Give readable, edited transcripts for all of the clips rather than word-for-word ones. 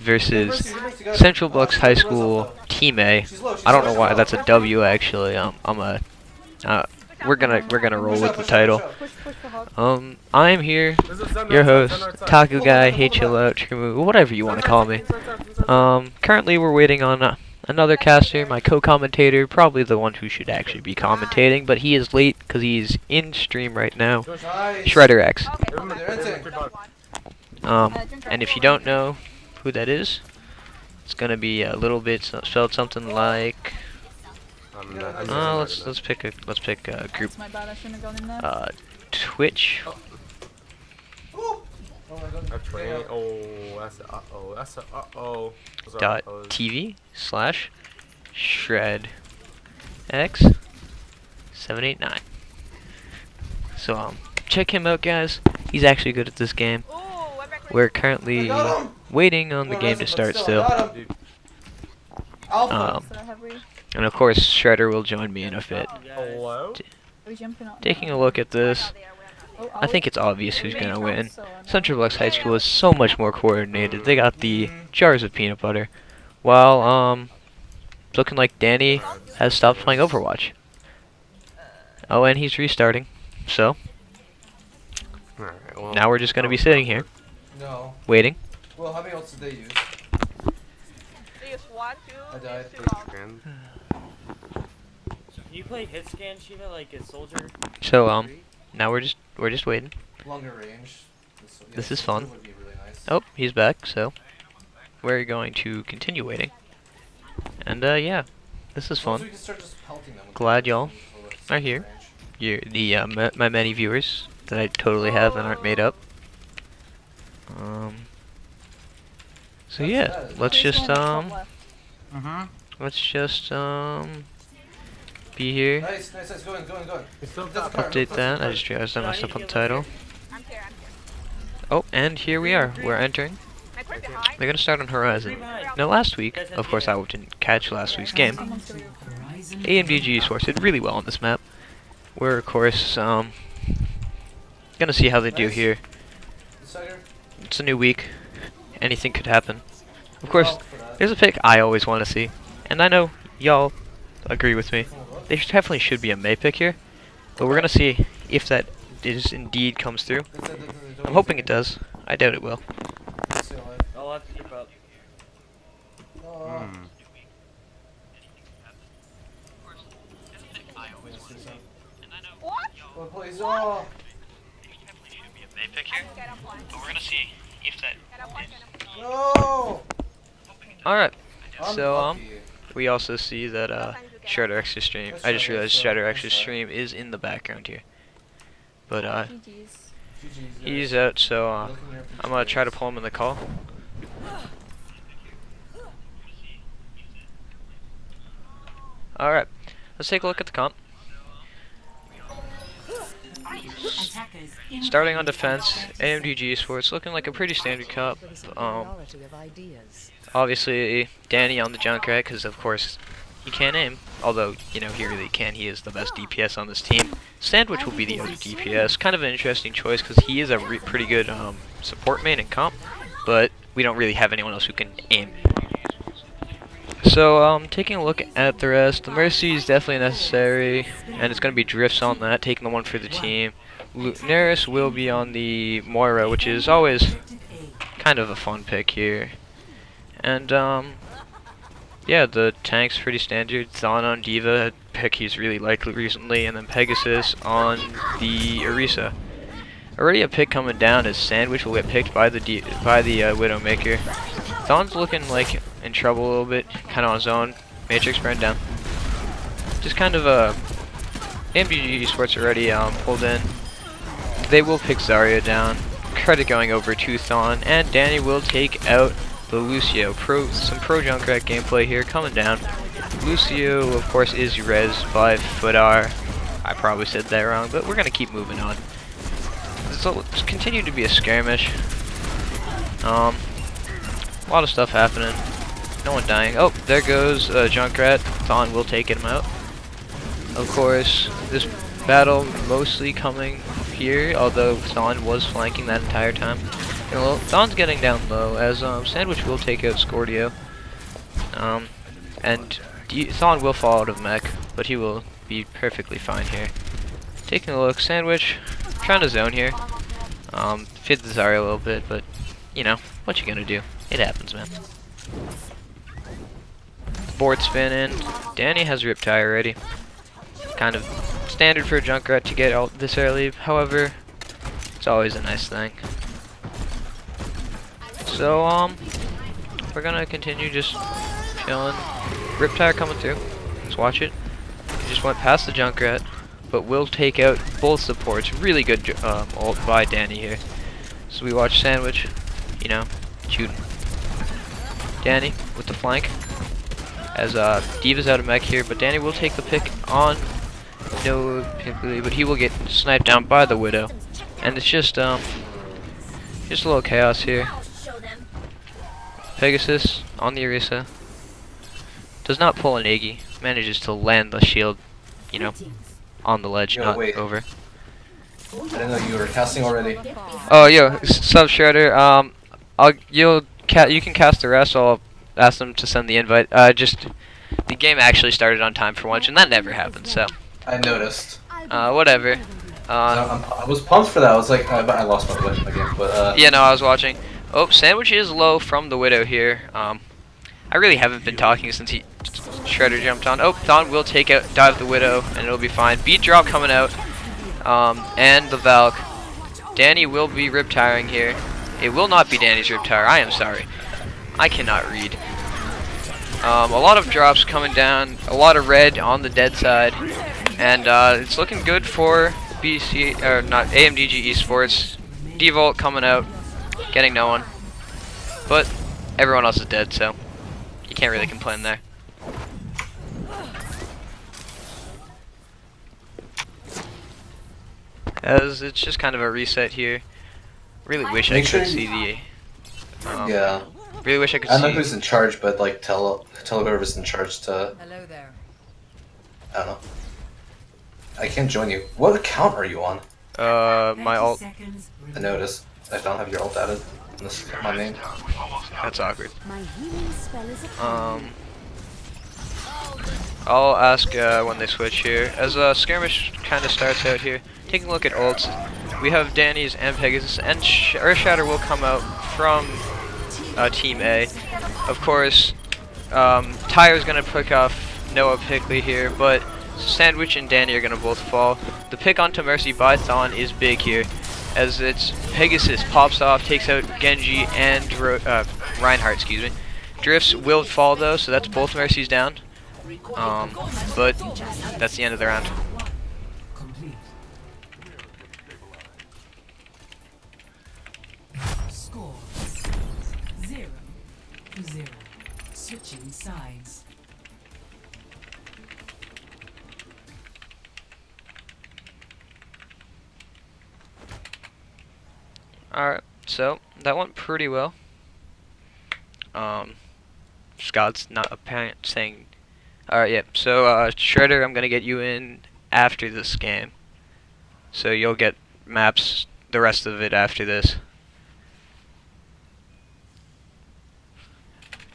versus Central Bucks High School Team A. I don't know why that's a W actually. We're gonna roll with the title. I'm here, your host, Taco Guy, Hey Chill Out, Trimu, whatever you want to call me. Currently we're waiting on another caster, my co-commentator, probably the one who should actually be commentating, but he is late because he's in stream right now. Shredder X. And if you don't know who that is, it's gonna be a little bit spelled something like. Let's pick a group. Twitch. .tv/shred x 789. So check him out, guys. He's actually good at this game. We're currently waiting on the game to start still. And of course, Shredder will join me in a bit. Taking a look at this, I think it's obvious who's gonna win. Central Bucks High School is so much more coordinated. They got the jars of peanut butter, while it's looking like Danny has stopped playing Overwatch. Oh, and he's restarting. So now we're just gonna be sitting here, waiting. Well, how many ults did they use? They used 1, 2, I died. You play hit scan, Shiva, like a soldier? So now we're just waiting. Longer range. This is fun. Would be really nice. Oh, he's back. So we're going to continue waiting. And yeah, this is fun. Glad y'all are here. You're my many viewers that I totally have and aren't made up. So yeah, let's just be here. Nice. Going. Update that. I just realized I messed up on the title. Oh, and here we are. We're entering. They're gonna start on Horizon. Now, last week, of course, I didn't catch last week's game. AMDG Espor did really well on this map. We're, of course, gonna see how they do here. It's a new week. Anything could happen. Of course, there's a pick I always want to see, and I know y'all agree with me. There definitely should be a May pick here, but we're gonna see if that indeed comes through. I'm hoping it does. I doubt it will. I'll have to keep up. What? Please, oh. But we're gonna see if that. No. All right. So we also see that Shredder X's stream. I just realized Shredder X's stream is in the background here. But he's out, so I'm gonna try to pull him in the call. All right. Let's take a look at the comp. Starting on defense, AMDG Sports looking like a pretty standard comp. Obviously, Danny on the Junkrat, because of course he can't aim. Although, you know, he really can. He is the best DPS on this team. Sandwich will be the other DPS. Kind of an interesting choice because he is a pretty good support main and comp, but we don't really have anyone else who can aim. So, taking a look at the rest, the Mercy is definitely necessary, and it's going to be Drifts on that, taking the one for the team. Lunaris will be on the Moira, which is always kind of a fun pick here. And, yeah, the tank's pretty standard. Thon on Diva, pick he's really liked recently, and then Pegasus on the Orisa. Already a pick coming down is Sandwich will get picked by the Widowmaker. Thon's looking like in trouble a little bit, kind of on his own. Matrix burned down. Just kind of AMDG Sports already pulled in. They will pick Zarya down. Credit going over to Thon, and Danny will take out the Lucio. Some pro Junkrat gameplay here coming down. Lucio, of course, is res by Fodar. I probably said that wrong, but we're gonna keep moving on. So it's continued to be a skirmish. A lot of stuff happening. No one dying. Oh, there goes Junkrat. Thon will take him out. Of course, this battle mostly coming here, although Thon was flanking that entire time. Well, Dawn's getting down low as Sandwich will take out Scordio. And Thon will fall out of mech, but he will be perfectly fine here. Taking a look, Sandwich trying to zone here. Feed the Zarya a little bit, but you know, what you gonna do? It happens, man. Board spin in. Danny has Riptide already. Kind of standard for a Junkrat to get out this early, however, it's always a nice thing. So, we're gonna continue just chilling. Riptide coming through. Let's watch it. He just went past the Junkrat, but will take out both supports. Really good ult by Danny here. So we watch Sandwich, you know, shoot Danny with the flank. As Diva's out of mech here, but Danny will take the pick on no particularly, but he will get sniped down by the Widow. And it's just a little chaos here. Pegasus on the Orisa. Does not pull an Iggy. Manages to land the shield, you know, on the ledge, not wait. over. I didn't know you were casting already. Oh, yo, sub Shredder. You can cast the rest. I'll ask them to send the invite. The game actually started on time for once, and that never happens. So. I noticed. Whatever. I was pumped for that. I was like, but I lost my game. But yeah, no, I was watching. Oh, Sandwich is low from the Widow here. I really haven't been talking since Shredder jumped on. Oh, Thon will dive the Widow, and it'll be fine. Beat drop coming out. And the Valk. Danny will be rip-tiring here. It will not be Danny's rip-tire. I am sorry. I cannot read. A lot of drops coming down. A lot of red on the dead side. And it's looking good for AMDG Esports. Devolt coming out. Getting no one. But everyone else is dead, so you can't really complain there. As it's just kind of a reset here. Really wish I could see the. yeah. Really wish I could see. I don't know who's in charge, but like tell whoever's in charge to. Hello there. I don't know. I can't join you. What account are you on? My alt. I noticed. I don't have your alt added. This is my name. That's awkward. I'll ask when they switch here. As skirmish kind of starts out here, taking a look at ults, we have Danny's and Pegasus, and Earthshatter will come out from Team A. Of course, Tyre's gonna pick off Noah Pickley here, but Sandwich and Danny are gonna both fall. The pick onto Mercy by Thon is big here, as it's Pegasus pops off, takes out Genji and Reinhardt, excuse me. Drifts will fall though, so that's both Mercies down. But that's the end of the round. Score 0-0. Switching sides. Alright, so that went pretty well. Scott's not apparent saying. Alright, yeah, so Shredder, I'm gonna get you in after this game. So you'll get maps, the rest of it after this.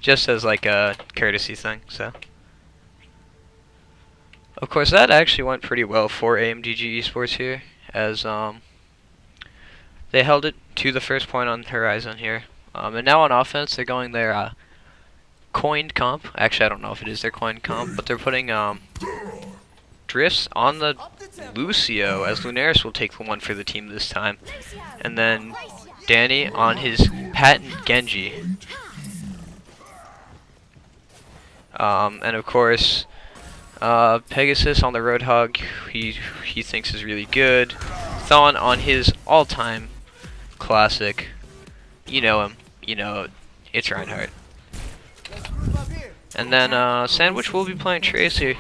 Just as like a courtesy thing, so. Of course, that actually went pretty well for AMDG Esports here, as they held it to the first point on Horizon here. And now on offense, they're going their coined comp. Actually, I don't know if it is their coined comp, but they're putting drifts on the Lucio, as Lunaris will take the one for the team this time. And then Danny on his patent Genji. And of course, Pegasus on the Roadhog, he thinks is really good. Thon on his all-time classic. You know him. You know it's Reinhardt. And then Sandwich will be playing Tracer.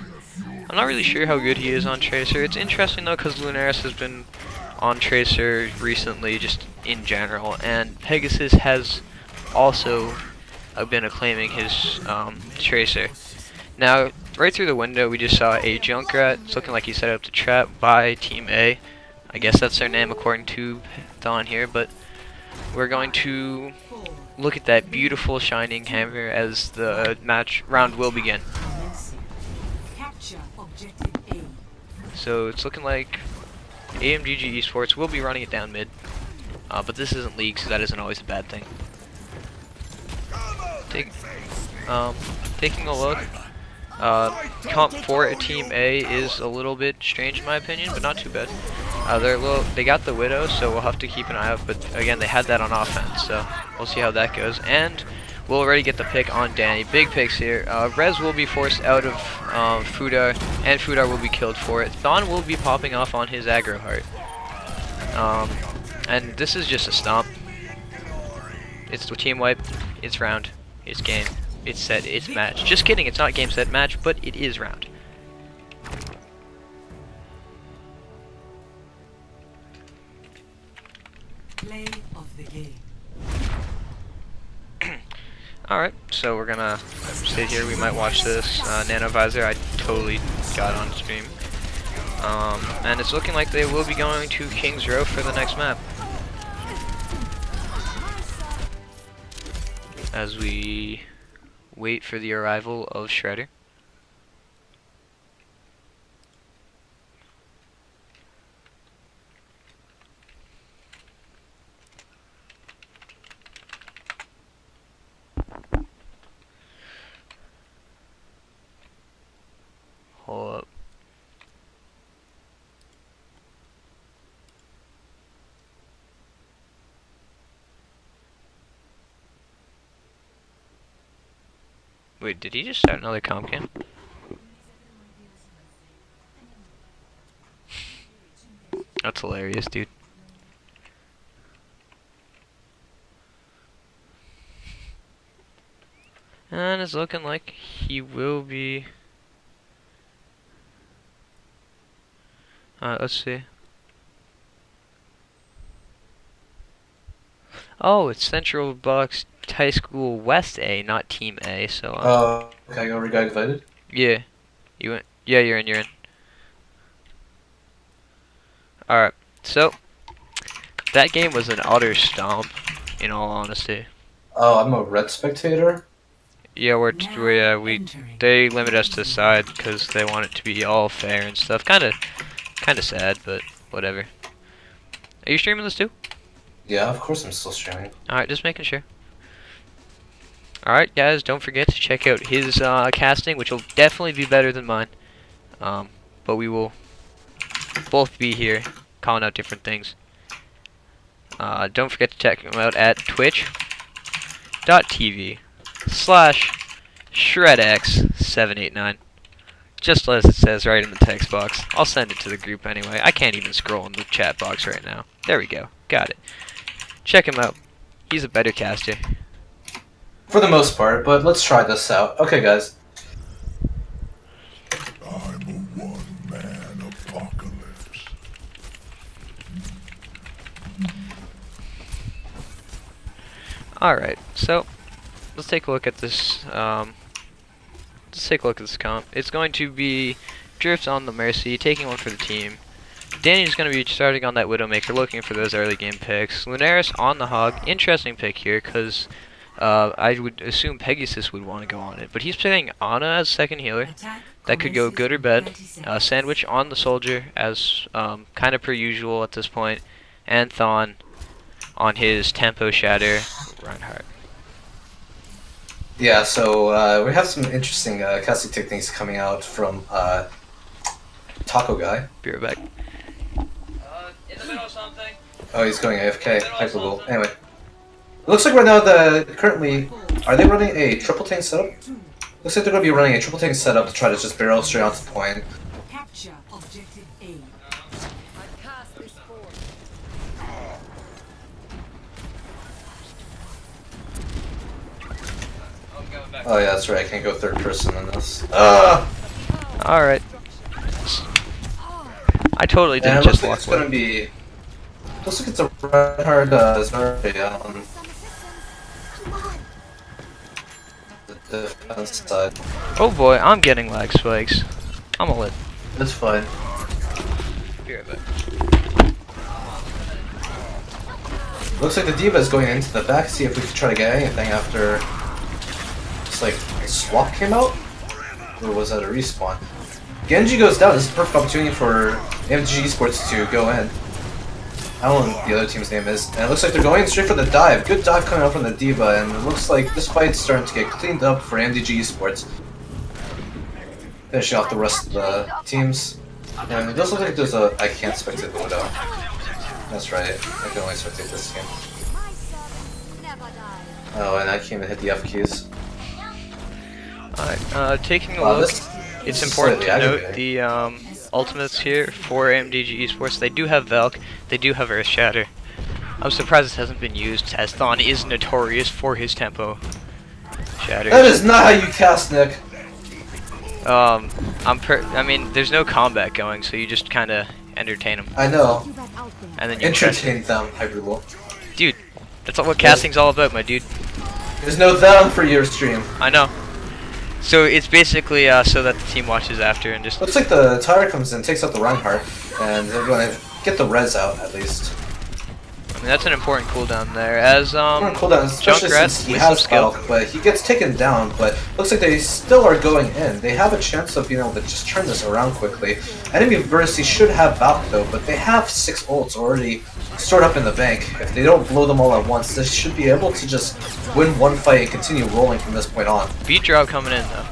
I'm not really sure how good he is on Tracer. It's interesting though, because Lunaris has been on Tracer recently, just in general, and Pegasus has also been acclaiming his Tracer. Now, right through the window, we just saw a Junkrat. It's looking like he set up the trap by Team A. I guess that's their name according to Thon here, but we're going to look at that beautiful shining hammer as the round will begin. Capture objective A. So it's looking like AMDG Esports will be running it down mid, but this isn't league, so that isn't always a bad thing. Taking a look, comp for a team A is a little bit strange in my opinion, but not too bad. They got the Widow, so we'll have to keep an eye out, but again, they had that on offense, so we'll see how that goes. And we'll already get the pick on Danny. Big picks here. Rez will be forced out of Fudar, and Fudar will be killed for it. Thon will be popping off on his aggro heart. And this is just a stomp. It's the team wipe, it's round, it's game, it's set, it's match. Just kidding, it's not game, set, match, but it is round. Play of the game. Alright, so we're gonna sit here, we might watch this. Nano Visor, I totally got on stream. And it's looking like they will be going to King's Row for the next map. As we wait for the arrival of Shredder. Hold up. Wait, did he just start another comp cam? That's hilarious, dude. And it's looking like he will be... let's see. Oh, it's Central Bucks High School West A, not Team A. So. Okay, I already got invited. Yeah, you went. Yeah, you're in. You're in. All right. So that game was an utter stomp. In all honesty. Oh, I'm a red spectator. Yeah, they limit us to the side because they want it to be all fair and stuff. Kind of sad, but whatever. Are you streaming this too? Yeah, of course I'm still streaming. Alright, just making sure. Alright, guys, don't forget to check out his casting, which will definitely be better than mine. But we will both be here calling out different things. Don't forget to check him out at twitch.tv/ShredX789. Just as it says right in the text box. I'll send it to the group anyway. I can't even scroll in the chat box right now. There we go. Got it. Check him out. He's a better caster. For the most part, but let's try this out. Okay, guys. I'm a one-man apocalypse. Alright, so let's take a look at this. Let's take a look at this comp. It's going to be Drift on the Mercy, taking one for the team. Danny's going to be starting on that Widowmaker, looking for those early game picks. Lunaris on the Hog. Interesting pick here, because I would assume Pegasus would want to go on it. But he's playing Ana as second healer. That could go good or bad. Sandwich on the Soldier, as kind of per usual at this point. And Thon on his Tempo Shatter Reinhardt. Yeah, so we have some interesting casting techniques coming out from Taco Guy. Be right back. In the middle of something. Oh, he's going AFK. Hyperbool. Anyway. It looks like right now currently, are they running a triple tank setup? Looks like they're going to be running a triple tank setup to try to just barrel straight onto the point. Capture objective A. Oh yeah, that's right, I can't go third person in this. Alright. I totally And didn't it looks just like walk it's gonna away. be... Looks like it's a Reinhardt Zarya on the defense side. Oh boy, I'm getting lag spikes. I'm a lit. That's fine. Be right back. Looks like the D.Va is going into the back, see if we can try to get anything after it's like a swap came out? Or was that a respawn? Genji goes down, this is a perfect opportunity for AMDG Esports to go in. I don't know what the other team's name is. And it looks like they're going straight for the dive. Good dive coming out from the D.Va, and it looks like this fight's starting to get cleaned up for AMDG Esports. Finishing off the rest of the teams. And it does look like there's a... I can't spectate the Widow. That's right, I can only spectate this game. Oh, and I can't even hit the F keys. Alright, taking a Wow, look, this it's is important to slightly note aggravating. the ultimates here for AMDG Esports. They do have Valk, they do have Earth Shatter. I'm surprised this hasn't been used, as Thon is notorious for his tempo shatters. That is not how you cast, Nick! I mean, there's no combat going, so you just kind of entertain them, I know. and then you trust Entertain them, Hyperloop. Dude, that's what casting's all about, my dude. There's no them for your stream. I know. So it's basically so that the team watches after and just. Looks like the Tyre comes in, takes out the Reinhardt, and they're gonna get the res out at least. I mean, that's an important cooldown there. As Cooldown, especially since Junkrat he with has some skill. Valk, but he gets taken down. But looks like they still are going in. They have a chance of being able to just turn this around quickly. Enemy Mercy should have Valk though, but they have 6 ults already stored up in the bank. If they don't blow them all at once, they should be able to just win one fight and continue rolling from this point on. Beat drop coming in though.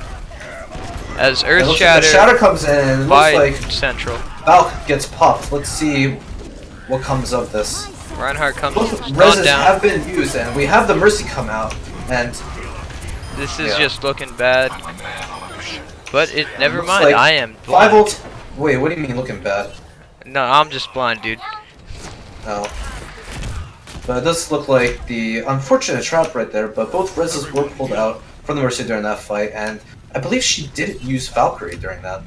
As It Earth looks like the Shatter Shatter comes in, and it by looks like Central. Valk gets popped. Let's see what comes of this. Reinhardt comes Both gone reses down. have been used, and we have the Mercy come out, and This is yeah. just looking bad. But it never looks mind. like I am 5 blind. ults. Wait, what do you mean looking bad? No, I'm just blind, dude. No. But it does look like the unfortunate trap right there, but both reses were pulled out from the Mercy during that fight, and I believe she did use Valkyrie during that,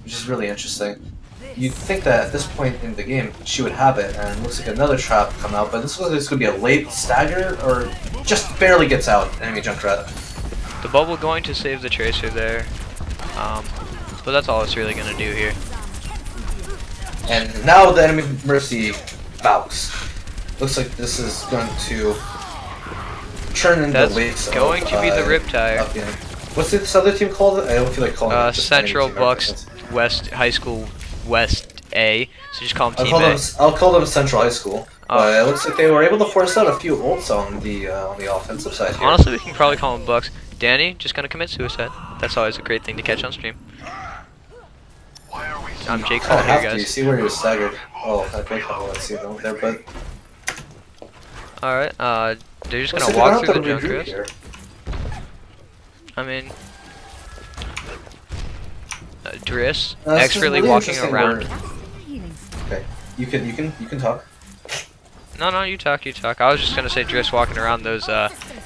which is really interesting. You'd think that at this point in the game she would have it, and it looks like another trap come out, but this looks like it's going to be a late stagger, or just barely gets out, enemy Junkrat. The bubble going to save the Tracer there. But that's all it's really going to do here. And now the enemy Mercy Valks. Looks like this is going to turn into That's waves going of, to be the Riptire. of, what's this other team called? I don't feel like calling it just any Central team Bucks reference. West High School West A. So just call them Team A. I'll call them Central High School. Oh. But it looks like they were able to force out a few ults on the offensive side here. Honestly, we can probably call them Bucks. Danny just gonna commit suicide. That's always a great thing to catch on stream. I'm Jake Hall I here, have to. You guys. see where you're staggered. Oh, I think I want to see them there, but Alright, they're just looks gonna like walk they're through gonna the have to regroup Junkrat. here. I mean, Driss This is expertly really walking interesting around. Okay, you can talk. No, you talk. I was just gonna say Driss walking around those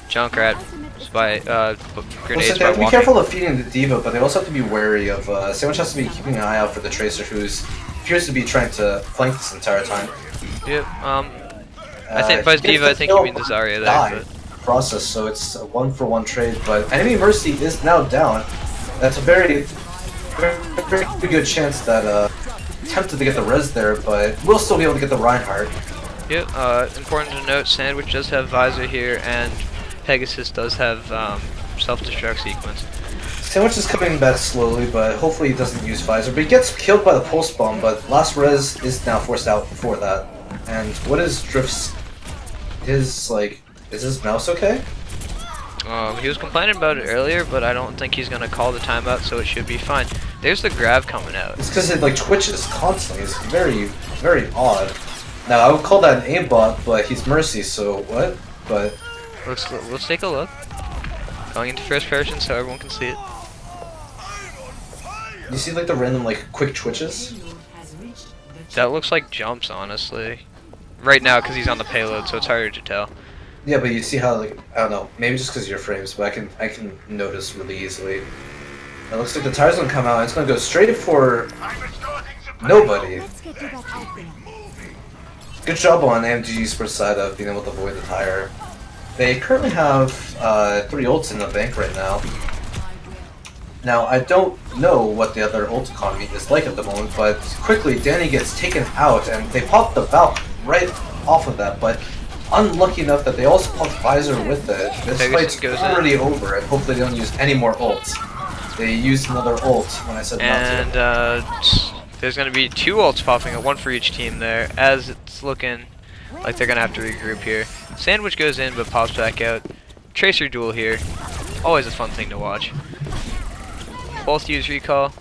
Junkrat by grenades Listen, they by have to be walking. careful of feeding the D.Va, but they also have to be wary of. Sandwich has to be keeping an eye out for the Tracer, who appears to be trying to flank this entire time. Yep. I think by he gets D.Va, the I think you kill mean the Zarya there. die But process, so it's a 1-for-1 trade. But enemy Mercy is now down. That's a very good chance that tempted to get the res there, but we'll still be able to get the Reinhardt. yep. Important to note, Sandwich does have Visor here, and Pegasus does have self-destruct sequence. Sandwich is coming back slowly, but hopefully he doesn't use Visor. But he gets killed by the pulse bomb, but last res is now forced out before that. And what is Drift's... is his mouse okay? He was complaining about it earlier, but I don't think he's gonna call the timeout, so it should be fine. There's the grab coming out. It's because it like twitches constantly. It's very, very odd. Now I would call that an aimbot, but he's Mercy, so what? But Let's take a look. Going into first person so everyone can see it. you see like the random like quick twitches? That looks like jumps, honestly. Right now, because he's on the payload, so it's harder to tell. Yeah, but you see how like I don't know, maybe just because of your frames, but I can notice really easily. It looks like the tire's gonna come out. And it's gonna go straight for nobody. Good job on AMDG Esports side of being able to avoid the tire. They currently have 3 ults in the bank right now. Now, I don't know what the other ult economy is like at the moment, but quickly Danny gets taken out and they pop the Valk right off of that, but unlucky enough that they also popped Visor with it. This Pegasus fight's goes already over, and hopefully they don't use any more ults. They used another ult when I said And not to. there's going to be 2 ults popping up, one for each team there, as it's looking like they're going to have to regroup here. Sandwich goes in but pops back out. Tracer duel here. Always a fun thing to watch. Both use recall,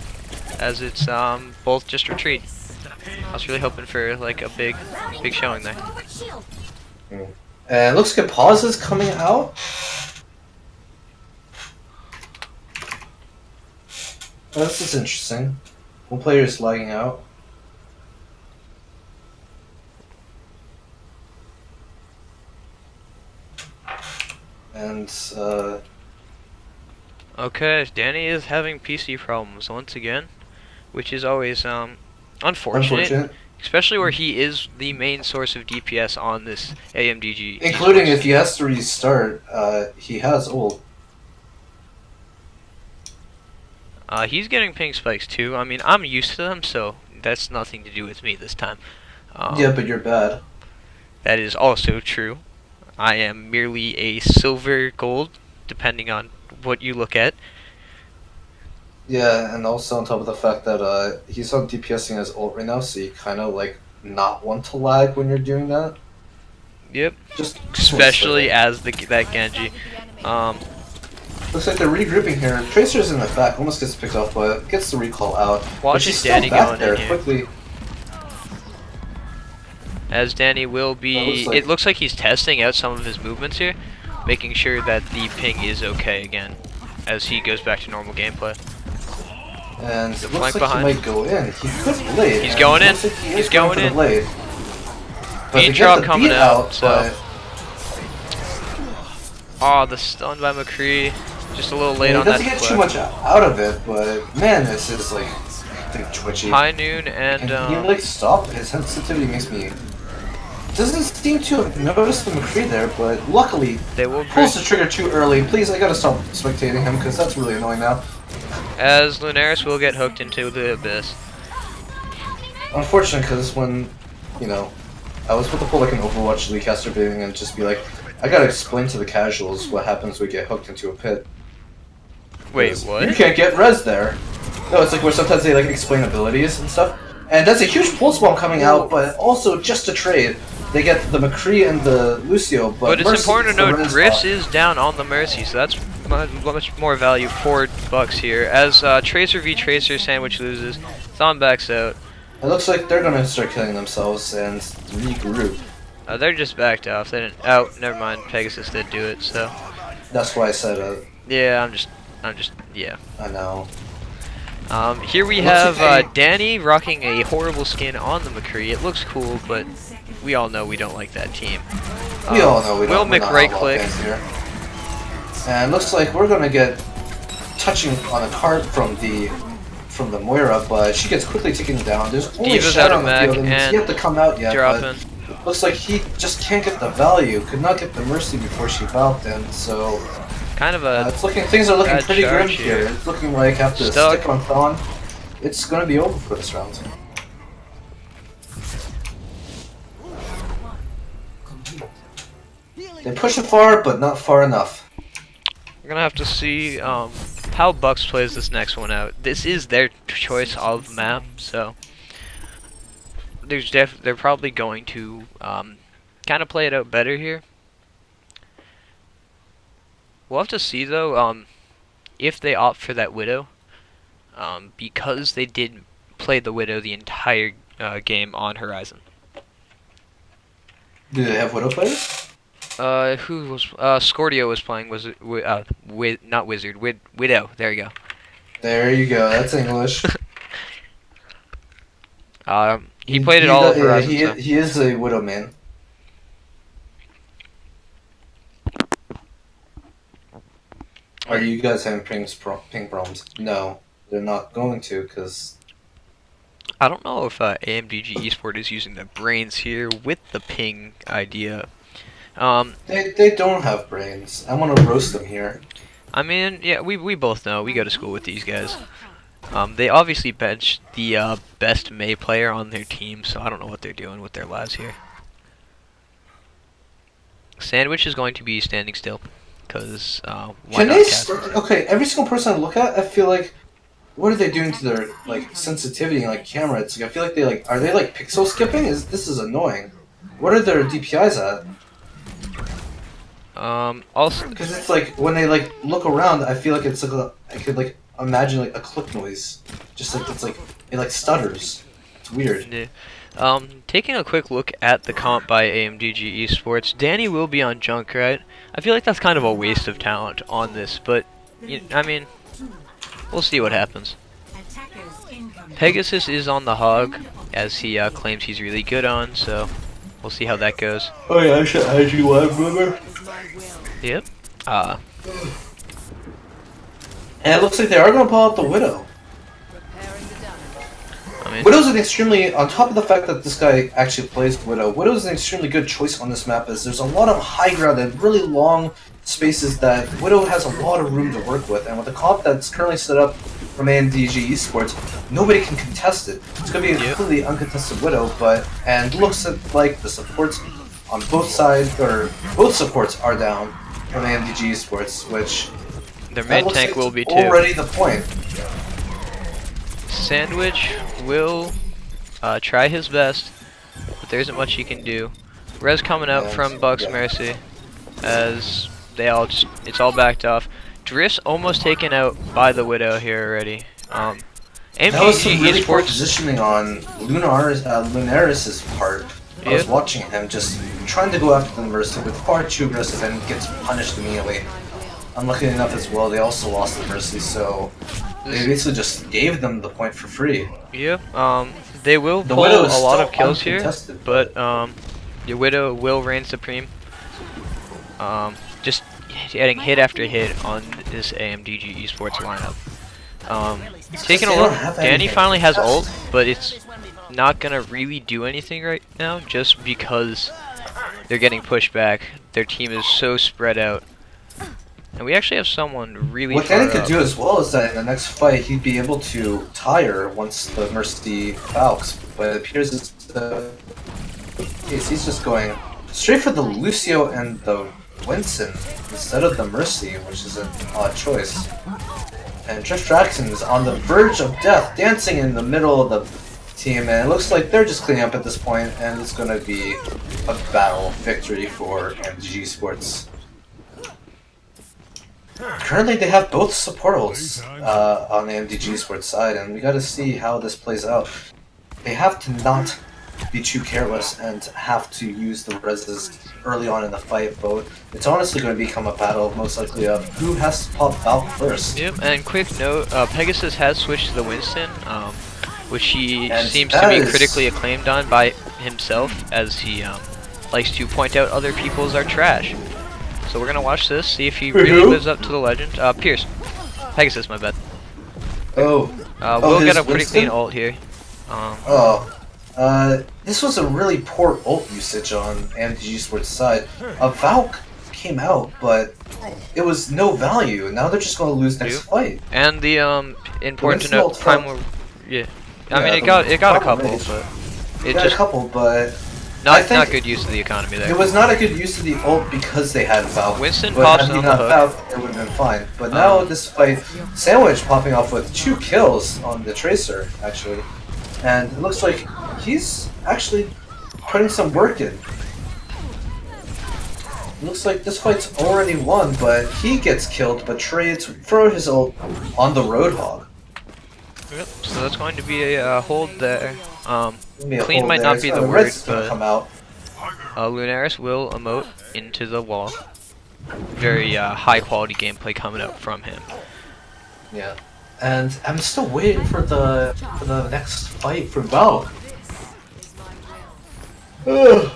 as it's both just retreat. I was really hoping for like a big showing there. And looks like pause is coming out. Oh, this is interesting. One player is lagging out. And Okay, Danny is having PC problems once again, which is always unfortunate, especially where he is the main source of DPS on this AMDG. including if he has to restart, he has ult. He's getting ping spikes too. I mean, I'm used to them, so that's nothing to do with me this time. Yeah, but you're bad. That is also true. I am merely a silver gold, depending on what you look at. Yeah, and also on top of the fact that he's on DPSing his ult right now, so you kind of like not want to lag when you're doing that. Yep. Just Especially as that Genji. Looks like they're regrouping here. Tracer's in the back, almost gets picked off, but gets the recall out. But Watching she's still Danny back going there in here. quickly. As Danny will be, it looks like he's testing out some of his movements here, making sure that the ping is okay again, as he goes back to normal gameplay. And The it flank looks like behind. he might go in. He could blade. He's and going it in. looks like he He's is going going for the in. blade. But Beat they drop get the coming beat out, so- but Oh, the stun by McCree, just a little late he on that doesn't get too deflect. much out of it. But man, this is like twitchy. High noon Can and he like stop? His sensitivity makes me. Doesn't seem to have noticed the McCree there, but luckily they will pulls the bridge, trigger too early. Please, I gotta stop spectating him because that's really annoying now. as Lunaris will get hooked into the abyss. Unfortunate because when, you know, I was about to pull like an Overwatch League caster thing and just be like, I gotta explain to the casuals what happens when we get hooked into a pit. Wait, 'Cause what? You can't get res there. No, it's like where sometimes they like explain abilities and stuff. And that's a huge pulse bomb coming out, but also just a trade. They get the McCree and the Lucio, but But it's Mercy important to gets the note, res Riffs off. is down on the Mercy, so that's much more value for Bucks here. As Tracer v Tracer Sandwich loses, Thon backs out. It looks like they're gonna start killing themselves and regroup. They're just backed off. They didn't. Oh, never mind. Pegasus did do it. So That's why I said yeah, yeah. I know. Here we It looks have like Danny rocking a horrible skin on the McCree. It looks cool, but we all know we don't like that team. We all know we Will don't. we're not McRight outlaw click. fans here. And looks like we're gonna get touching on a card from the Moira, but she gets quickly taken down. There's only Diva's Shadow out of on the mag field, and he's and yet to come out yet. dropping. But looks like he just can't get the value. Could not get the mercy before she valved him. So Kind of a it's looking. Things are looking bad pretty grim charge here. here. It's looking like after the Stuck. stick on Thon, it's gonna be over for this round. They push it far, but not far enough. We're gonna have to see how Bucks plays this next one out. This is their choice of map, so they're probably going to kind of play it out better here. We'll have to see though if they opt for that Widow, because they did play the Widow the entire game on Horizon. Do they have Widow players? Who was Scordio was playing not Wizard, Widow. There you go. There you go. That's English. He played it all of Horizon. Yeah, so. he is a Widow man. Are you guys having ping problems? No, they're not going to, because I don't know if AMDG Esport is using their brains here with the ping idea. they don't have brains. I want to roast them here. I mean, yeah, we both know. We go to school with these guys. They obviously benched the best Mei player on their team, so I don't know what they're doing with their lives here. Sandwich is going to be standing still, because why Can not they? cast? Okay, every single person I look at, I feel like, what are they doing to their like sensitivity and like camera? It's like I feel like they like are they like pixel skipping? This is annoying. What are their DPIs at? Also, Because it's like when they like look around, I feel like it's like I could like imagine like a click noise, just like it's like it like stutters. It's weird. yeah. Taking a quick look at the comp by AMDG Esports, Danny will be on Junkrat. I feel like that's kind of a waste of talent on this, but I mean, we'll see what happens. Attackers incoming. Pegasus is on the Hog, as he claims he's really good on, so we'll see how that goes. Oh yeah, I should add you live, remember? Yep. And it looks like they are gonna pull out the Widow. I mean, Widow's an extremely, on top of the fact that this guy actually plays Widow, Widow's an extremely good choice on this map as there's a lot of high ground and really long spaces that Widow has a lot of room to work with, and with the comp that's currently set up from AMDG Esports, nobody can contest it. It's going to be a completely uncontested Widow, and looks like the supports on both sides, or both supports are down from AMDG Esports, which their that main looks tank like will it's be too. already the point. Sandwich will try his best, but there isn't much he can do. Res coming out from Buck's Mercy, as it's all backed off. Drift's almost taken out by the Widow here already. That was some AMDG really poor Esports, positioning on Lunaris' part. I was Yep. watching him just trying to go after the Mercy with far too aggressive and gets punished immediately. Unlucky enough as well, they also lost the Mercy, so they basically just gave them the point for free. yeah, they will The pull Widow a is lot still of kills here, uncontested, but your Widow will reign supreme. Just getting hit after hit on this AMDG Esports lineup. Taking a They look, don't have Danny anything. finally has ult, but it's not gonna really do anything right now, just because they're getting pushed back. Their team is so spread out, and we actually have someone really What far Danny could up. do as well is that in the next fight he'd be able to tire once the Mercy falks, but it appears it's the case. He's just going straight for the Lucio and the Winston instead of the Mercy, which is an odd choice. And Drift Jackson is on the verge of death, dancing in the middle of the team, and it looks like they're just cleaning up at this point, and it's going to be a battle victory for MDG Sports. Currently, they have both support ults on the MDG Sports side, and we got to see how this plays out. They have to not be too careless and have to use the reses early on in the fight, but it's honestly going to become a battle, most likely, of who has to pop Valk first. Yep, and quick note, Pegasus has switched to the Winston, which he And seems to that be is- critically acclaimed on by himself, as he likes to point out other people's are trash. So we're gonna watch this, see if he really Who? lives up to the legend. Pierce. Pegasus, my bad. Oh. We'll his get a pretty Winston? clean ult here. This was a really poor ult usage on AMDG Sports' side. A Valk came out, but it was no value. Now they're just going to lose next Yep. fight. And the important to Winston note, ult from- yeah. I mean, Yeah, it got a problem couple, is- but It it got a just couple, but I think not good use of the economy there. it was not a good use of the ult because they had Valk. Winston But pops had he on the not hook. Valk, it would have been fine. But now this fight, Sandwich popping off with 2 kills on the Tracer, actually. And it looks like he's actually putting some work in. Looks like this fight's already won, but he gets killed, but trades throw his ult on the Roadhog. Yep, so that's going to be a hold there. Maybe a Clean hold might there. not be So the Red's word, gonna but come out. Lunaris will emote into the wall. Very high quality gameplay coming up from him. Yeah, and I'm still waiting for the next fight for Valk. Ugh.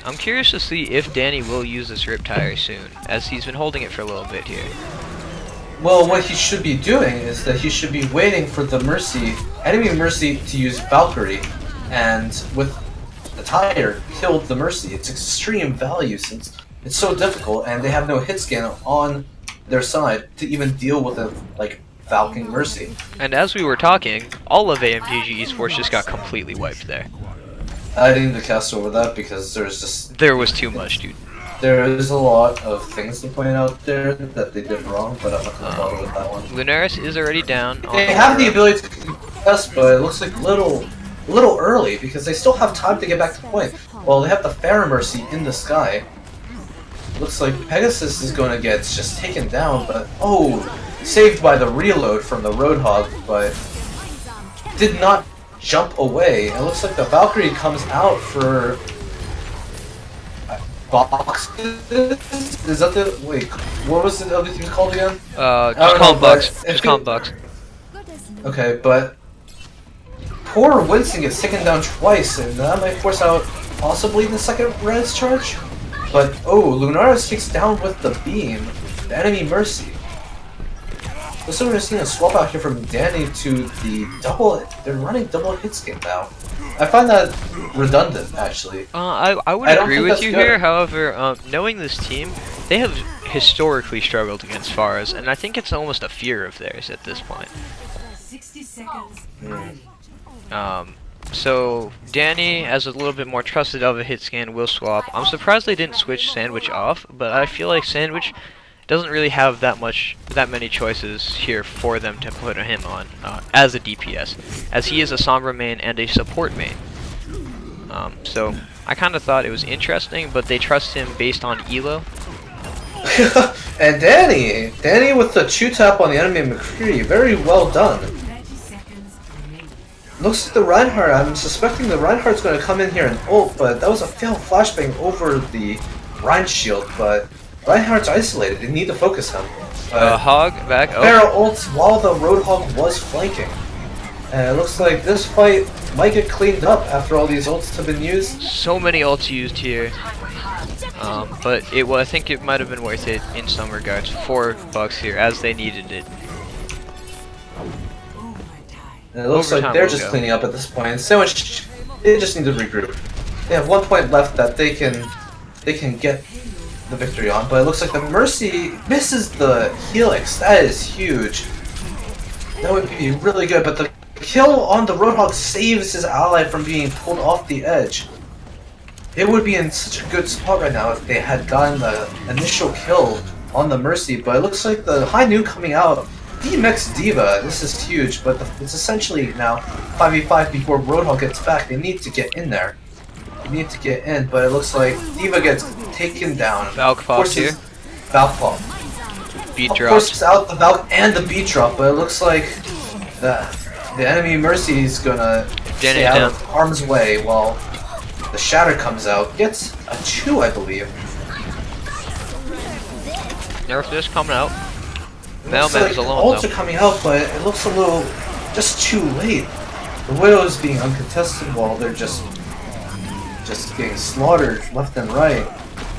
I'm curious to see if Danny will use this Riptire soon, as he's been holding it for a little bit here. Well, what he should be doing is that he should be waiting for the enemy Mercy to use Valkyrie, and with the tire, killed the Mercy. It's extreme value since it's so difficult, and they have no hit scan on their side to even deal with a Valking Mercy. And as we were talking, all of AMDG Esports just got completely wiped there. I didn't even cast over that because There was too much, dude. there is a lot of things to point out there that they did wrong, but I'm not gonna bother with that one. Lunaris is already down. On They the have the Moira. ability to contest, but it looks like a little early because they still have time to get back to point. Well, they have the Mercy in the sky. Looks like Pegasus is going to get just taken down, but oh, saved by the reload from the Roadhog, but did not jump away. It looks like the Valkyrie comes out for boxes. Is that the wait? What was the other team called again? Just don't call know, him Bucks. but Just call him Bucks. Okay, but poor Winston gets taken down twice, and that might force out possibly the second res charge. But oh, Lunaris takes down with the beam, the enemy Mercy. Looks like we're seeing a swap out here from Danny to the double. They're running double hit skin now. I find that redundant, actually. I would I don't agree think with that's you good. here. However, knowing this team, they have historically struggled against Pharahs, and I think it's almost a fear of theirs at this point. 60 seconds. So Danny, as a little bit more trusted of a hit scan, will swap. I'm surprised they didn't switch Sandwich off, but I feel like Sandwich doesn't really have that many choices here for them to put him on as a DPS, as he is a Sombra main and a support main. So I kind of thought it was interesting, but they trust him based on elo. And Danny with the chew tap on the enemy McCree, very well done. 30 seconds remaining. Looks like the Reinhardt, I'm suspecting the Reinhardt's going to come in here and ult, but that was a failed flashbang over the Rein shield, but Reinhardt's isolated, they need to focus him. Hog back. Oh, Barrel ults while the Roadhog was flanking. And it looks like this fight might get cleaned up after all these ults have been used. so many ults used here. But I think it might have been worth it in some regards for Bucks here, as they needed it. And it looks Overtime like they're will just go. cleaning up at this point. Sandwich, they just need to regroup. They have 1 point left that they can get the victory on, but it looks like the Mercy misses the Helix. That is huge. That would be really good, but the kill on the Roadhog saves his ally from being pulled off the edge. It would be in such a good spot right now if they had gotten the initial kill on the Mercy, but it looks like the high noon coming out. DMX Diva, this is huge, but it's essentially now 5v5 before Roadhog gets back. They need to get in there. They need to get in, but it looks like Diva gets taken down. Valk pops here. Valk pop. Beat Forces drops. out the Valk and the beat drop, but it looks like the enemy Mercy is gonna stay out of harm's way while the Shatter comes out. Gets a 2, I believe. Nerf this coming out. Looks Mailman's like alone ults though. are coming out, but it looks a little just too late. The Widow's being uncontested while they're just getting slaughtered left and right,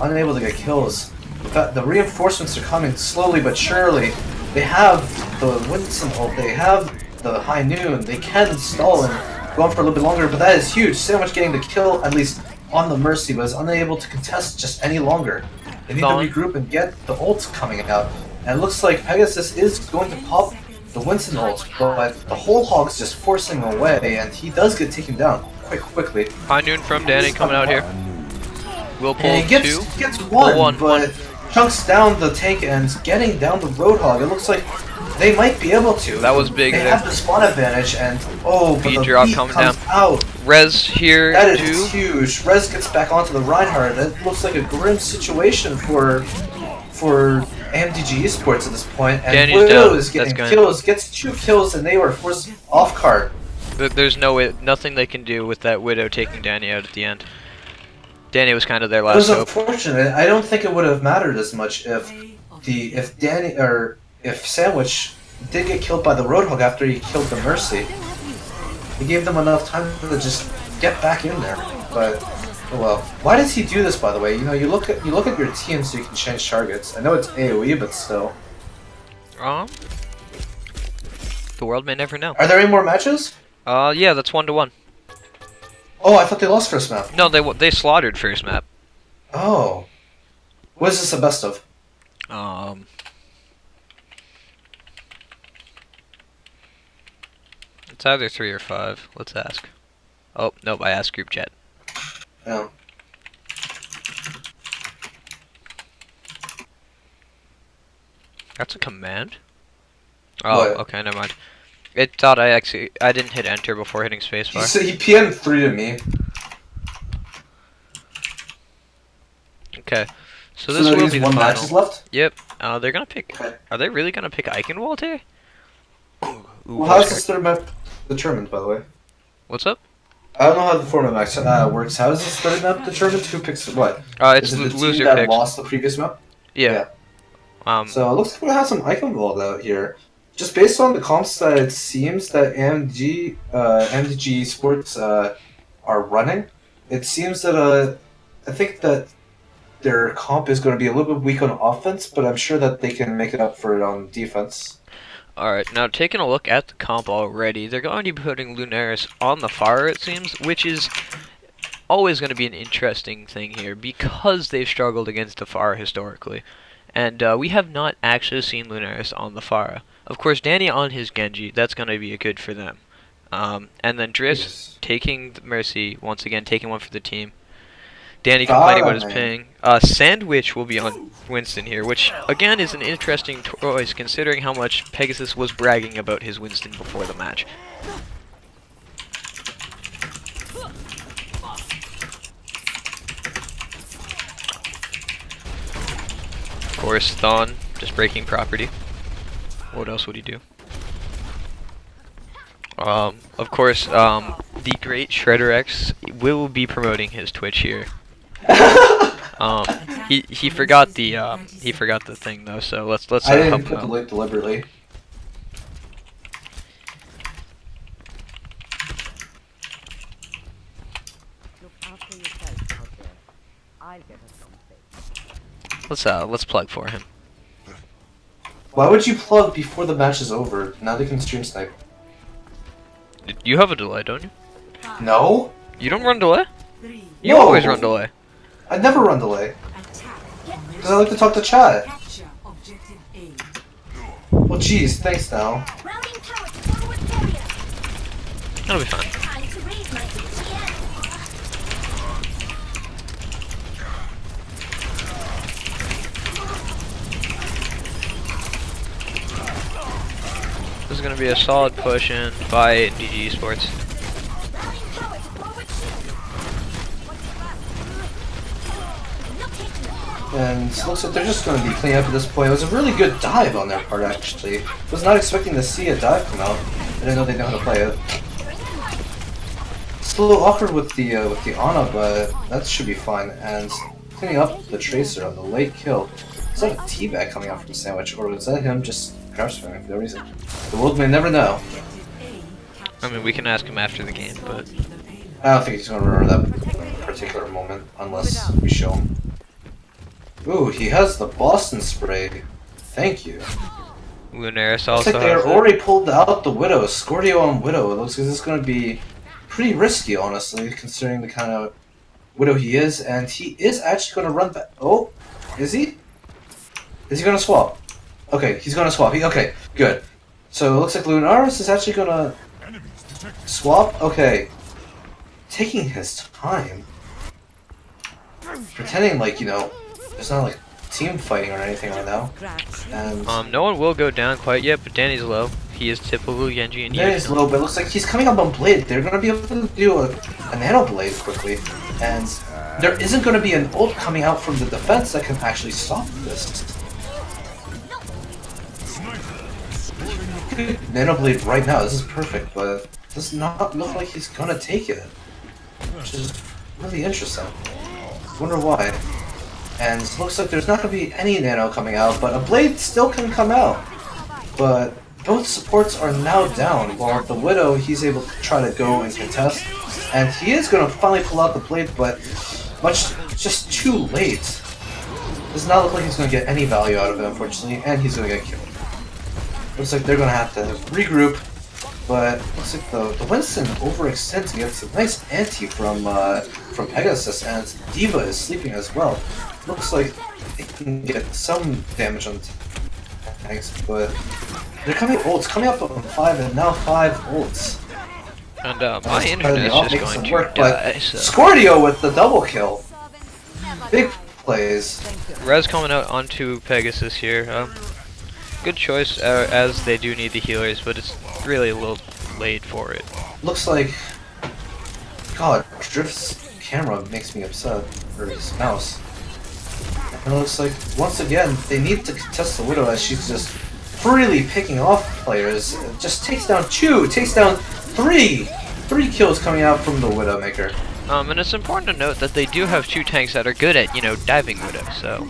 unable to get kills. In fact, the reinforcements are coming slowly but surely. They have the Winston ult, they have the High Noon, they can stall and go on for a little bit longer, but that is huge. Sandwich getting the kill, at least on the Mercy, was unable to contest just any longer. They need to regroup and get the ults coming out. And it looks like Pegasus is going to pop the Winston ult, but the whole Hog's just forcing away, and he does get taken down quite quickly. High noon from Danny coming out here. Will pull And he two. gets one, one, but chunks down the tank ends, getting down the Roadhog. It looks like they might be able to. That was big They there. have the spawn advantage, and oh, but Beat the drop beat coming comes down. out. Res here That too. is huge. Rez gets back onto the Reinhardt. It looks like a grim situation for AMDG Esports at this point. And Danny's Widow down. is getting That's kills, gets 2 kills, and they were forced off card. There's nothing they can do with that Widow taking Danny out at the end. Danny was kind of their It last was hope. unfortunate. I don't think it would have mattered as much if Sandwich did get killed by the Roadhog after he killed the Mercy. He gave them enough time to just get back in there. But oh well. Why does he do this, by the way? You know, you look at your team so you can change targets. I know it's AOE, but still. The world may never know. Are there any more matches? Yeah, that's 1-1. Oh, I thought they lost first map. No, they slaughtered first map. Oh. What is this the best of? It's either 3 or 5. Let's ask. Oh, nope, I asked group chat. Yeah. That's a command? Oh, What? okay, never mind. It thought I didn't hit enter before hitting spacebar. He PM'd 3 to me. Okay. So So this there will is be the one final. matches left? Yep. They're gonna pick. Okay. Are they really gonna pick Eichenwald here? Ooh, Well, how's voice this crack. third map determined, by the way? What's up? I don't know how the format max works. How is this third map determined? Who picks what? It's Is it the loser team that picks. lost the previous map? Yeah. So it looks like we have some Eichenwald out here. Just based on the comps that it seems that AMDG Sports are running, it seems that I think that their comp is going to be a little bit weak on offense, but I'm sure that they can make it up for it on defense. Alright, now taking a look at the comp already, they're going to be putting Lunaris on the far, it seems, which is always going to be an interesting thing here because they've struggled against the far historically. And we have not actually seen Lunaris on the Pharah. Of course, Danny on his Genji, that's going to be a good for them. And then Driss Yes. taking the Mercy, once again, taking one for the team. Danny complaining about his ping. Sandwich will be on Winston here, which, again, is an interesting choice considering how much Pegasus was bragging about his Winston before the match. Of course, Thon just breaking property. What else would he do? Of course, the great Shredder X will be promoting his Twitch here. He forgot the thing though, so let's I didn't help put him the out. link deliberately. Look after yourself out there. I'll get us something. Let's plug for him. Why would you plug before the match is over? Now they can stream snipe. You have a delay, don't you? No? You don't run delay? 3. You No. always run delay. I never run delay. Attack. Because I like to talk to chat. Capture objective A. Well, geez, thanks now. Routing power to forward carrier. That'll be fine. Time to raise my ATM. This is gonna be a solid push in by AMDG Sports. Routing power to forward shield. Locating. And it looks like they're just going to be cleaning up at this point. It was a really good dive on their part, actually. Was not expecting to see a dive come out. I didn't know they know how to play it. It's a little awkward with the Ana, but that should be fine. And cleaning up the Tracer on the late kill. Is that a teabag coming out from Sandwich, or was that him just crouch spamming for no reason? The world may never know. I mean, we can ask him after the game, but I don't think he's going to remember that particular moment unless we show him. Ooh, he has the Boston spray. Thank you. Lunaris Looks also like they has it. already pulled out the Widow. Scordio on Widow. It looks like this is going to be pretty risky, honestly, considering the kind of Widow he is. And he is actually going to run back. Oh, is he? Is he going to swap? Okay, he's going to swap. Okay, good. So it looks like Lunaris is actually going to swap. Okay. Taking his time. Pretending like, you know, there's not like team fighting or anything right now. And No one will go down quite yet, but Danny's low. He is typical Genji and Danny's low, but it looks like he's coming up on Blade. They're going to be able to do a Nano Blade quickly. And there isn't going to be an ult coming out from the defense that can actually stop this. Nano Blade right now, this is perfect, but it does not look like he's going to take it. Which is really interesting. Wonder why. And it looks like there's not going to be any Nano coming out, but a Blade still can come out. But both supports are now down, while the Widow, he's able to try to go and contest. And he is going to finally pull out the Blade, but just too late. Does not look like he's going to get any value out of it, unfortunately, and he's going to get killed. Looks like they're going to have to regroup, but looks like the Winston overextends and gets a nice anti from Pegasus, and Diva is sleeping as well. Looks like they can get some damage on tanks, but they're coming ults, coming up on 5 and now 5 ults. And my Part of internet the is off just makes going it to work, but die, so. Scordio with the double kill. Big plays. Res coming out onto Pegasus here. Good choice, as they do need the healers, but it's really a little late for it. Looks like, God, Drift's camera makes me upset, or his mouse. And it looks like, once again, they need to contest the Widow as she's just freely picking off players. Just takes down 2, takes down 3! 3 kills coming out from the Widowmaker. And it's important to note that they do have 2 tanks that are good at, diving Widow, so.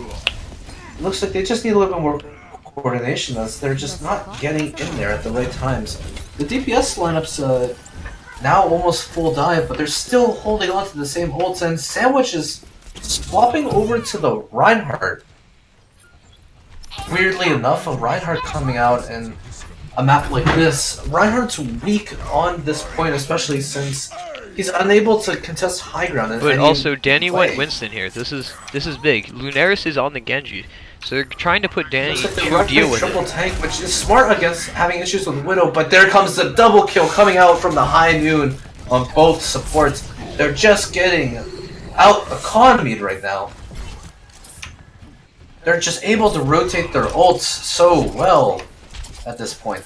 Looks like they just need a little bit more coordination as they're just not getting in there at the right times. The DPS lineup's now almost full dive, but they're still holding on to the same ults, and Sandwich is swapping over to the Reinhardt. Weirdly enough, a Reinhardt coming out in a map like this. Reinhardt's weak on this point, especially since he's unable to contest high ground. But also, Danny went Winston here. This is big. Lunaris is on the Genji, so they're trying to put Danny Looks like to they're deal with triple it. tank, which is smart against having issues with Widow, but there comes the double kill coming out from the high noon on both supports. They're just getting out economied right now. They're just able to rotate their ults so well at this point.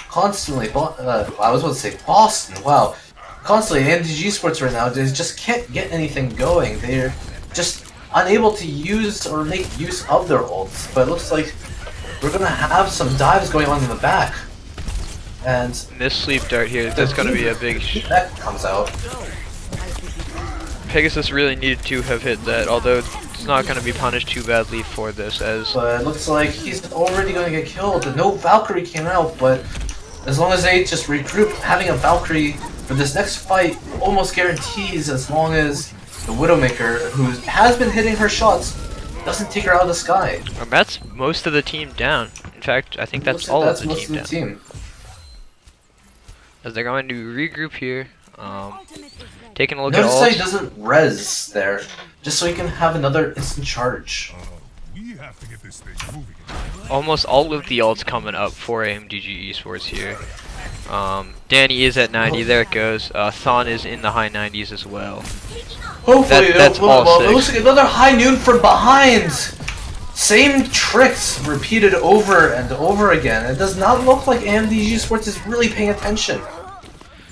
Constantly, I was about to say Boston, wow. Constantly, AMDG Sports right now, they just can't get anything going. They're just unable to use or make use of their ults. But it looks like we're going to have some dives going on in the back. And This sleep dart here, that's going to be a big... that comes out. Pegasus really needed to have hit that, although it's not going to be punished too badly for this, as... But it looks like he's already going to get killed. No Valkyrie came out, but as long as they just regroup, having a Valkyrie for this next fight almost guarantees, as long as the Widowmaker, who has been hitting her shots, doesn't take her out of the sky. That's most of the team down. In fact, I think that's all of the most team of the down. team. As they're going to regroup here, taking a look Notice how at he doesn't res there, just so he can have another instant charge. We have to get this thing moving. almost all of the ults coming up for AMDG Esports here. Danny is at 90, there it goes. Thon is in the high 90s as well. Hopefully, that's all well, six. it looks like another high noon from behind. Same tricks repeated over and over again. It does not look like AMDG Sports is really paying attention.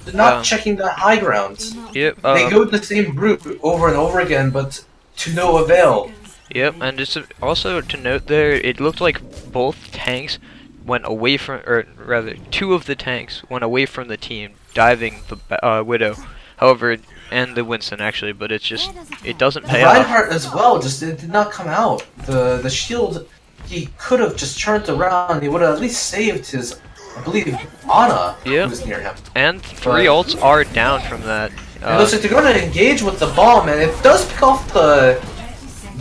They're not checking the high ground. Yep. They go the same route over and over again, but to no avail. Yep, and just also to note there, it looked like both tanks went away from, or rather, 2 of the tanks went away from the team, diving the Widow. However, and the Winston actually, but it's just, it doesn't pay off. Reinhardt as well, just it did not come out. The shield, he could have just turned around. He would have at least saved his, I believe, Ana, Yep. who was near him. And 3 ults are down from that. It looks like they're going to engage with the bomb, and it does pick off the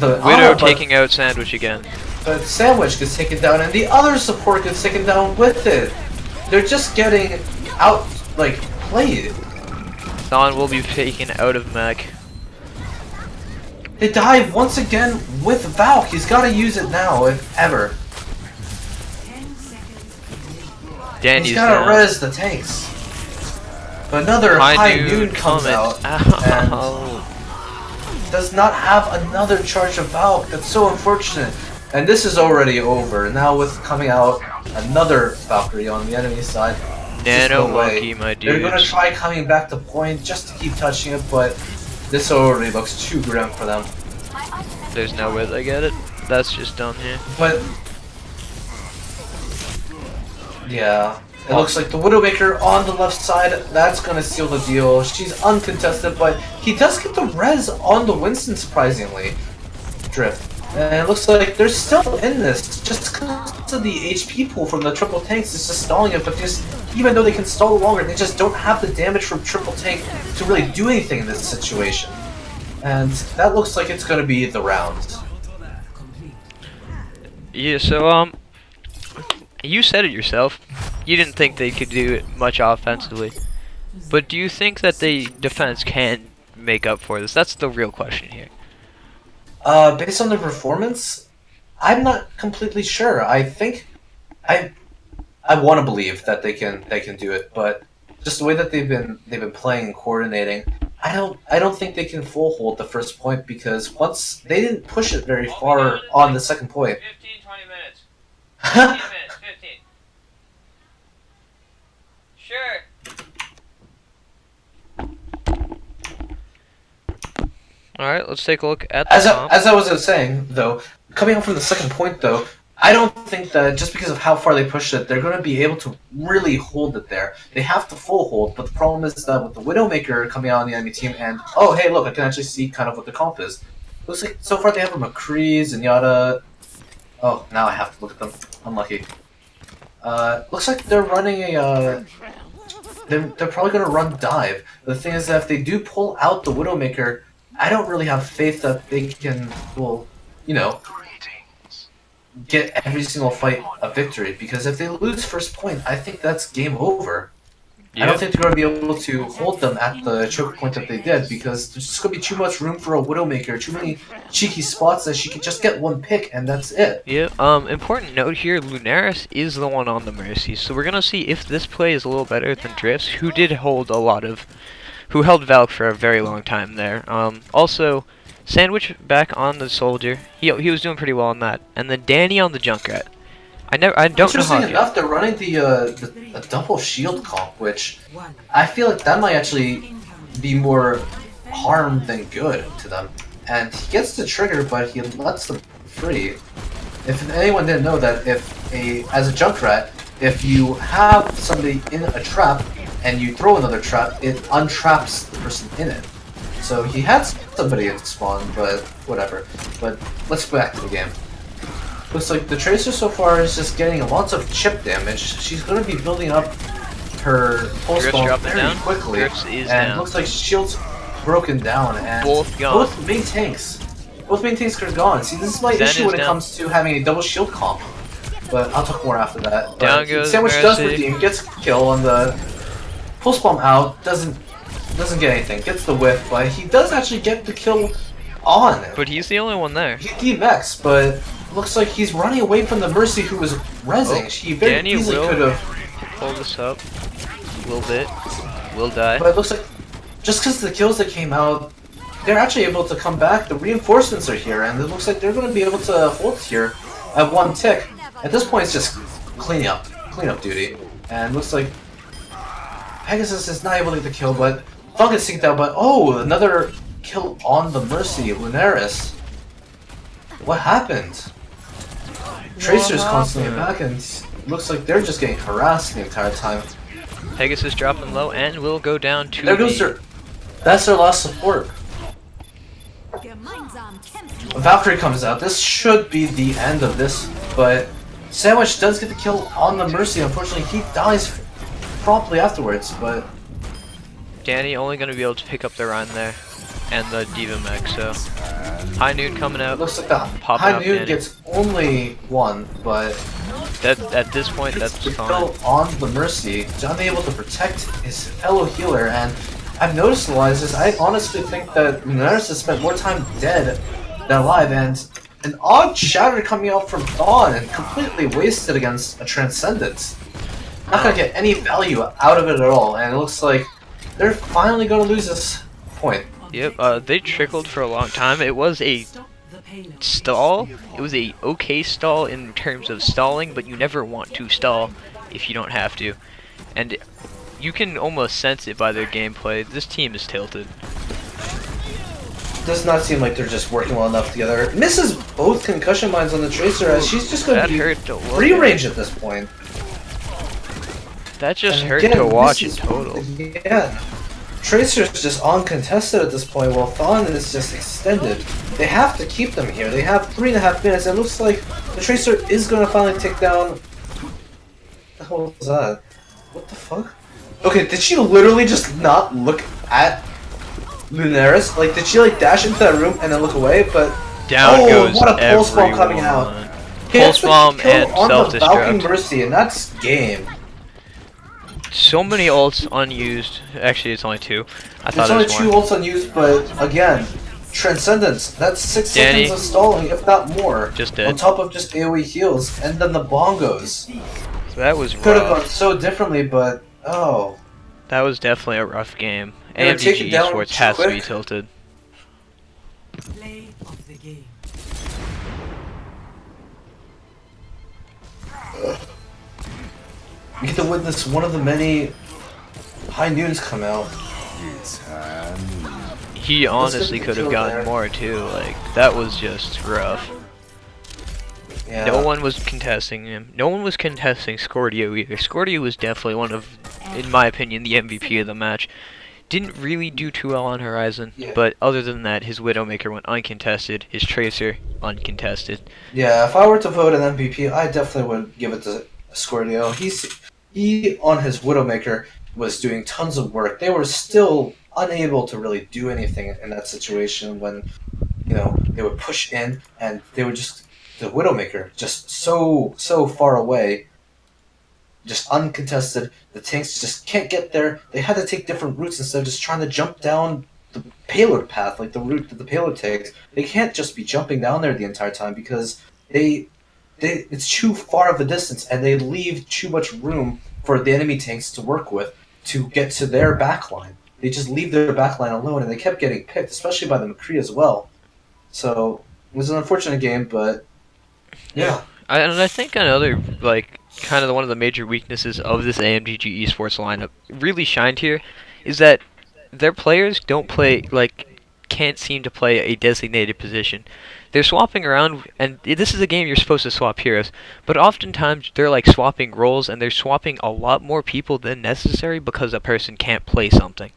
Widow Ana, taking out Sandwich again. but Sandwich gets taken down, and the other support gets taken down with it. They're just getting out, like, played. Thon will be taken out of mech. They dive once again with Valk. He's got to use it now, if ever. Danny's He's got down. to res the tanks. But another high noon comes out, and does not have another charge of Valk. That's so unfortunate. And this is already over. Now with coming out another Valkyrie on the enemy side. Just Nano no way. Monkey, my They're gonna dudes. try coming back to point just to keep touching it, but this already looks too grim for them. There's no way they get it. That's just done here. But yeah, it looks like the Widowmaker on the left side, that's gonna seal the deal. She's uncontested, but he does get the res on the Winston, surprisingly. Drift. And it looks like they're still in this, just because of the HP pool from the triple tanks is just stalling it, but just, even though they can stall longer, they just don't have the damage from triple tank to really do anything in this situation. And that looks like it's gonna be the round. Yeah, so, you said it yourself. You didn't think they could do much offensively. But do you think that the defense can make up for this? That's the real question here. Based on their performance, I'm not completely sure. I think I want to believe that they can do it, but just the way that they've been playing and coordinating, I don't think they can full hold the first point because once they didn't push it very far on the second point. 15, 20 minutes. 15 minutes, 15. Sure. Alright, let's take a look at the comp. As I was saying, though, coming out from the second point, though, I don't think that just because of how far they pushed it, they're going to be able to really hold it there. They have to full hold, but the problem is that with the Widowmaker coming out on the enemy team, and oh, hey, look, I can actually see kind of what the comp is. Looks like so far they have a McCree, Zenyatta. Oh, now I have to look at them. Unlucky. Looks like they're running a. They're probably going to run dive. The thing is that if they do pull out the Widowmaker, I don't really have faith that they can, well, you know, get every single fight a victory, because if they lose first point, I think that's game over. I don't think they're going to be able to hold them at the choke point that they did, because there's just going to be too much room for a Widowmaker, too many cheeky spots that she can just get one pick, and that's it. Yeah, important note here, Lunaris is the one on the Mercy, so we're going to see if this play is a little better than Drift's, who did hold a lot of, who held Valk for a very long time there. Also, Sandwich back on the Soldier, he was doing pretty well on that, and then Danny on the Junkrat. I don't know how. Interesting enough, they're running the double shield comp, which I feel like that might actually be more harm than good to them. And he gets the trigger, but he lets them free. If anyone didn't know that, as a Junkrat, if you have somebody in a trap and you throw another trap, it untraps the person in it. So he had somebody in spawn, but whatever. But let's go back to the game. Looks like the Tracer so far is just getting lots of chip damage. She's going to be building up her pulse bomb very quickly. And looks like shield's broken down, and both main tanks are gone. See, this is my issue when it comes to having a double shield comp. But I'll talk more after that. Down goes Sandwich does redeem, gets a kill on the pulse bomb out, doesn't get anything, gets the whiff, but he does actually get the kill on. But he's the only one there. He DMX, but looks like he's running away from the Mercy who was rezzing. She very easily could have pulled this up a little bit. Will die. But it looks like just because of the kills that came out, they're actually able to come back. The reinforcements are here, and it looks like they're going to be able to hold here at one tick. At this point, it's just cleanup duty, and looks like Pegasus is not able to get the kill, but Thug gets synced out. But oh, another kill on the Mercy, Lunaris. What happened? Tracer's constantly back, and looks like they're just getting harassed the entire time. Pegasus dropping low and will go down to there goes that's their last support. Valkyrie comes out. This should be the end of this, but Sandwich does get the kill on the Mercy. Unfortunately, he dies promptly afterwards, but Danny only going to be able to pick up the run there, and the Diva mech, so High Noon coming out. Looks like the High Noon gets only one, but at this point, that's fine. On the Mercy, John able to protect his fellow healer, and I've noticed a lot is I honestly think that Lunaris has spent more time dead than alive, and an odd shatter coming out from Dawn and completely wasted against a Transcendence. Not gonna get any value out of it at all, and it looks like they're finally gonna lose this point. Yep, they trickled for a long time. It was a stall. It was a okay stall in terms of stalling, but you never want to stall if you don't have to. And you can almost sense it by their gameplay. This team is tilted. Does not seem like they're just working well enough together. Misses both concussion mines on the Tracer, as she's just going to be free range at this point. That just hurt to watch in total. Yeah. Tracer's just uncontested at this point, while Thawne is just extended. They have to keep them here. They have 3.5 minutes, and it looks like the Tracer is going to finally take down... What the hell was that? What the fuck? Okay, did she literally just not look at Lunaris? Like, did she like dash into that room and then look away? But down goes what a pulse bomb coming out! Pulse bomb and self-destruct. Mercy, and that's game. So many ults unused. Actually, it's only 2. I thought it was only 2 ults unused, but again, Transcendence. That's 6 seconds of stalling, if not more. Just dead. On top of just AoE heals, and then the bongos. So that was could have gone so differently, but oh. That was definitely a rough game. They were taken AMDG down Esports too has to be quick. tilted. Play of the game. We get to witness one of the many high noons come out. He honestly could have gotten more too. Like that was just rough. Yeah. No one was contesting him. No one was contesting Scordio either. Scordio was definitely one of, in my opinion, the MVP of the match. Didn't really do too well on Horizon, Yeah. but other than that, his Widowmaker went uncontested. His Tracer uncontested. Yeah, if I were to vote an MVP, I definitely would give it to Scordio. He on his Widowmaker was doing tons of work. They were still unable to really do anything in that situation when, you know, they would push in and they would just the Widowmaker just so far away, just uncontested. The tanks just can't get there. They had to take different routes instead of just trying to jump down the payload path, like the route that the payload takes. They can't just be jumping down there the entire time because it's too far of a distance and they leave too much room for the enemy tanks to work with to get to their backline. They just leave their backline alone and they kept getting picked, especially by the McCree as well. So it was an unfortunate game, but yeah. And I think another, like, kind of one of the major weaknesses of this AMDG Esports lineup really shined here is that their players don't play, like, can't seem to play a designated position. They're swapping around, and this is a game you're supposed to swap heroes, but oftentimes they're, like, swapping roles, and they're swapping a lot more people than necessary because a person can't play something.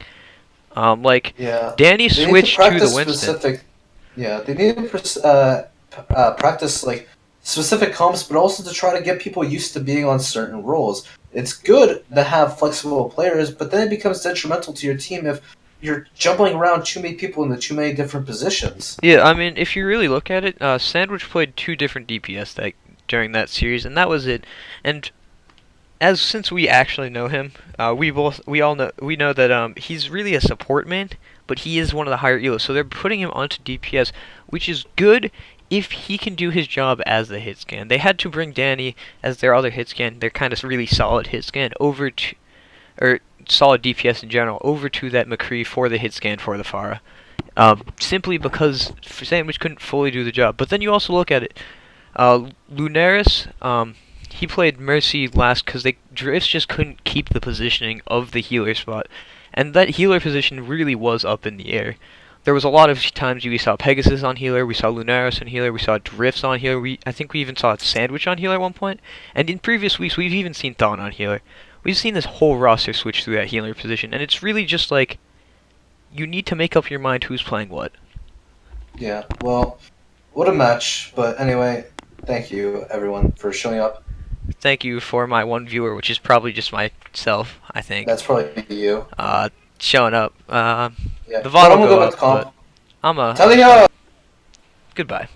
Yeah. Danny They need switched to practice the Winston. Yeah, they need to practice like specific comps, but also to try to get people used to being on certain roles. It's good to have flexible players, but then it becomes detrimental to your team if you're jumping around too many people into too many different positions. Yeah, I mean, if you really look at it, Sandwich played 2 different DPS during that series, and that was it. And since we actually know him, we all know that he's really a support man, but he is one of the higher elos. So they're putting him onto DPS, which is good if he can do his job as the hit scan. They had to bring Danny as their other hit scan, their kind of really solid hit scan, over to, or solid DPS in general, over to that McCree for the hit scan for the Pharah. Simply because Sandwich couldn't fully do the job. But then you also look at it, Lunaris, he played Mercy last because Drifts just couldn't keep the positioning of the healer spot. And that healer position really was up in the air. There was a lot of times we saw Pegasus on healer, we saw Lunaris on healer, we saw Drifts on healer, I think we even saw Sandwich on healer at one point. And in previous weeks, we've even seen Thawne on healer. We've seen this whole roster switch through that healer position, and it's really just like, you need to make up your mind who's playing what. Yeah, well, what a match. But anyway, thank you everyone for showing up. Thank you for my one viewer, which is probably just myself, I think. That's probably you. Showing up. Yeah. The But VOD I'm will gonna go go up, back to comp. but I'm Telling you. goodbye.